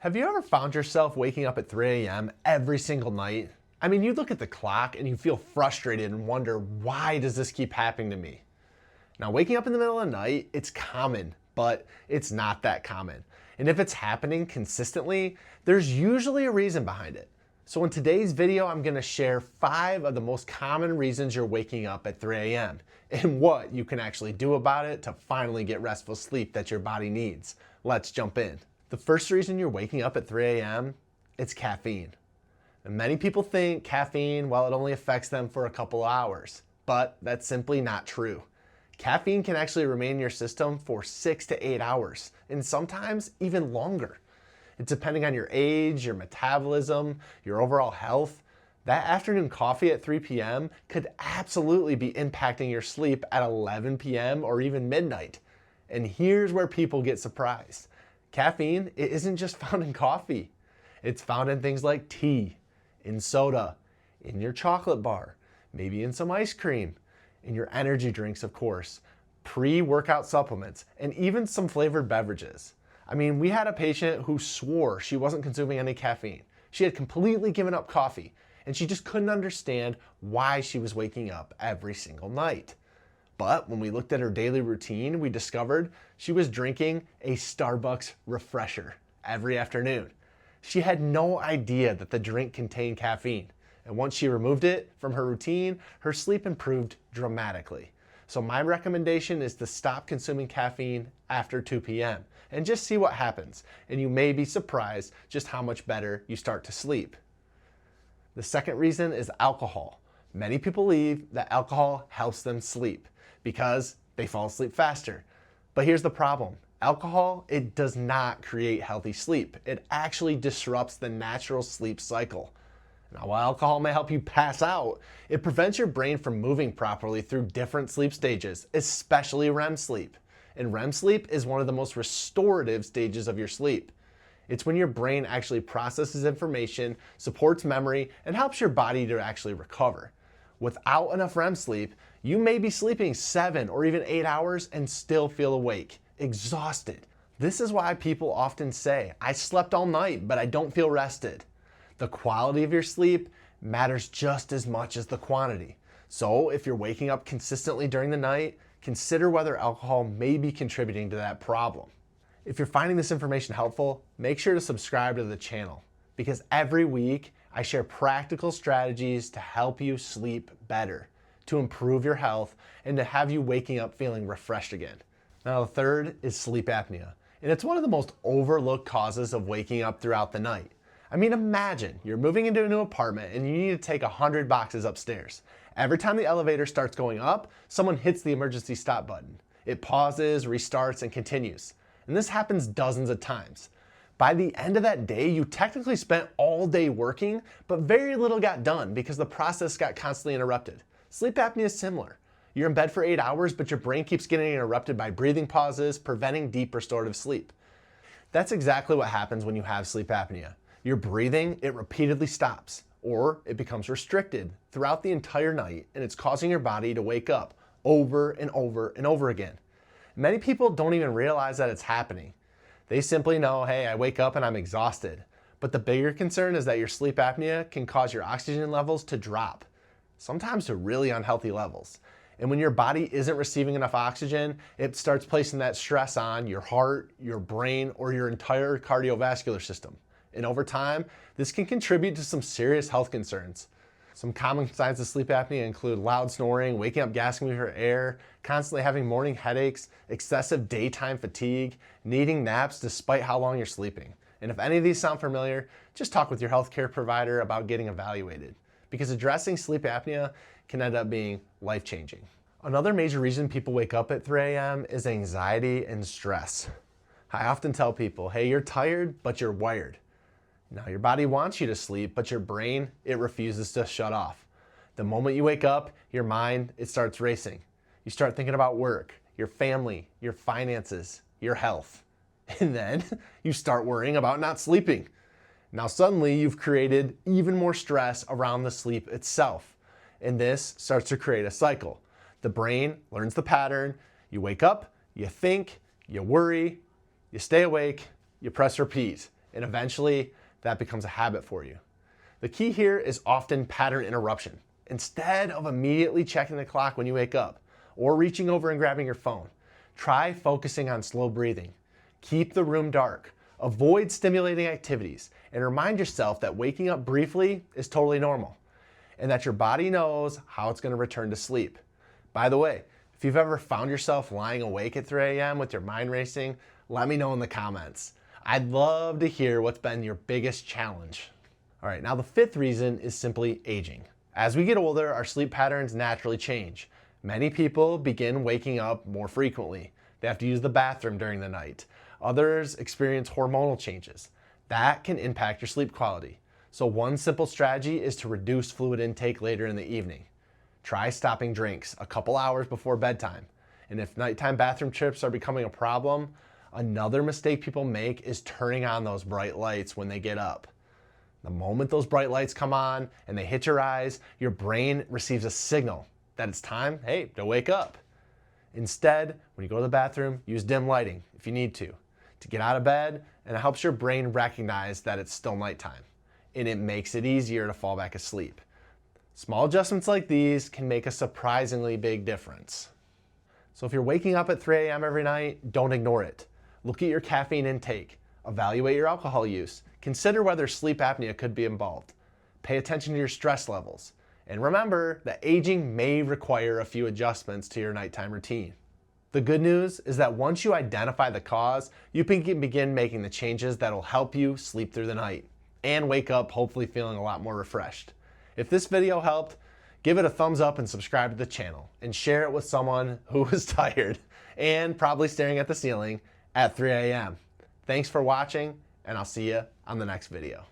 Have you ever found yourself waking up at 3 a.m. every single night? I mean, you look at the clock and you feel frustrated and wonder, why does this keep happening to me? Now, waking up in the middle of the night, it's common, but it's not that common. And if it's happening consistently, there's usually a reason behind it. So in today's video, I'm gonna share 5 of the most common reasons you're waking up at 3 a.m. and what you can actually do about it to finally get restful sleep that your body needs. Let's jump in. The first reason you're waking up at 3 a.m., it's caffeine. And many people think caffeine, well, it only affects them for a couple hours, but that's simply not true. Caffeine can actually remain in your system for 6 to 8 hours, and sometimes even longer. It's depending on your age, your metabolism, your overall health. That afternoon coffee at 3 p.m. could absolutely be impacting your sleep at 11 p.m. or even midnight. And here's where people get surprised. Caffeine, it isn't just found in coffee. It's found in things like tea, in soda, in your chocolate bar, maybe in some ice cream, in your energy drinks, of course, pre-workout supplements, and even some flavored beverages. I mean, we had a patient who swore she wasn't consuming any caffeine. She had completely given up coffee, and she just couldn't understand why she was waking up every single night. But when we looked at her daily routine, we discovered she was drinking a Starbucks refresher every afternoon. She had no idea that the drink contained caffeine. And once she removed it from her routine, her sleep improved dramatically. So my recommendation is to stop consuming caffeine after 2 p.m. and just see what happens. And you may be surprised just how much better you start to sleep. The second reason is alcohol. Many people believe that alcohol helps them sleep because they fall asleep faster. But here's the problem. Alcohol, it does not create healthy sleep. It actually disrupts the natural sleep cycle. Now, while alcohol may help you pass out, it prevents your brain from moving properly through different sleep stages, especially REM sleep. And REM sleep is one of the most restorative stages of your sleep. It's when your brain actually processes information, supports memory, and helps your body to actually recover. Without enough REM sleep, you may be sleeping 7 or even 8 hours and still feel awake, exhausted. This is why people often say, I slept all night, but I don't feel rested. The quality of your sleep matters just as much as the quantity. So if you're waking up consistently during the night, consider whether alcohol may be contributing to that problem. If you're finding this information helpful, make sure to subscribe to the channel because every week I share practical strategies to help you sleep better, to improve your health, and to have you waking up feeling refreshed again. Now, the third is sleep apnea, and it's one of the most overlooked causes of waking up throughout the night. I mean, imagine you're moving into a new apartment and you need to take 100 boxes upstairs. Every time the elevator starts going up, someone hits the emergency stop button. It pauses, restarts, and continues. And this happens dozens of times. By the end of that day, you technically spent all day working, but very little got done because the process got constantly interrupted. Sleep apnea is similar. You're in bed for 8 hours, but your brain keeps getting interrupted by breathing pauses, preventing deep restorative sleep. That's exactly what happens when you have sleep apnea. Your breathing, it repeatedly stops, or it becomes restricted throughout the entire night, and it's causing your body to wake up over and over and over again. Many people don't even realize that it's happening. They simply know, hey, I wake up and I'm exhausted. But the bigger concern is that your sleep apnea can cause your oxygen levels to drop, sometimes to really unhealthy levels. And when your body isn't receiving enough oxygen, it starts placing that stress on your heart, your brain, or your entire cardiovascular system. And over time, this can contribute to some serious health concerns. Some common signs of sleep apnea include loud snoring, waking up gasping for air, constantly having morning headaches, excessive daytime fatigue, needing naps despite how long you're sleeping. And if any of these sound familiar, just talk with your healthcare provider about getting evaluated, because addressing sleep apnea can end up being life-changing. Another major reason people wake up at 3 a.m. is anxiety and stress. I often tell people, hey, you're tired, but you're wired. Now, your body wants you to sleep, but your brain, it refuses to shut off. The moment you wake up, your mind, it starts racing. You start thinking about work, your family, your finances, your health. And then you start worrying about not sleeping. Now, suddenly you've created even more stress around the sleep itself. And this starts to create a cycle. The brain learns the pattern. You wake up, you think, you worry, you stay awake, you press repeat. and eventually that becomes a habit for you. The key here is often pattern interruption. Instead of immediately checking the clock when you wake up or reaching over and grabbing your phone, try focusing on slow breathing. Keep the room dark, avoid stimulating activities, and remind yourself that waking up briefly is totally normal and that your body knows how it's going to return to sleep. By the way, if you've ever found yourself lying awake at 3 a.m. with your mind racing, let me know in the comments. I'd love to hear what's been your biggest challenge. All right, now the fifth reason is simply aging. As we get older, our sleep patterns naturally change. Many people begin waking up more frequently. They have to use the bathroom during the night. Others experience hormonal changes. That can impact your sleep quality. So one simple strategy is to reduce fluid intake later in the evening. Try stopping drinks a couple hours before bedtime. And if nighttime bathroom trips are becoming a problem, another mistake people make is turning on those bright lights when they get up. The moment those bright lights come on and they hit your eyes, your brain receives a signal that it's time, hey, to wake up. Instead, when you go to the bathroom, use dim lighting if you need to get out of bed, and it helps your brain recognize that it's still nighttime, and it makes it easier to fall back asleep. Small adjustments like these can make a surprisingly big difference. So if you're waking up at 3 a.m. every night, don't ignore it. Look at your caffeine intake, evaluate your alcohol use, consider whether sleep apnea could be involved, pay attention to your stress levels, and remember that aging may require a few adjustments to your nighttime routine. The good news is that once you identify the cause, you can begin making the changes that'll help you sleep through the night and wake up hopefully feeling a lot more refreshed. If this video helped, give it a thumbs up and subscribe to the channel and share it with someone who was tired and probably staring at the ceiling at 3 a.m. Thanks for watching, and I'll see you on the next video.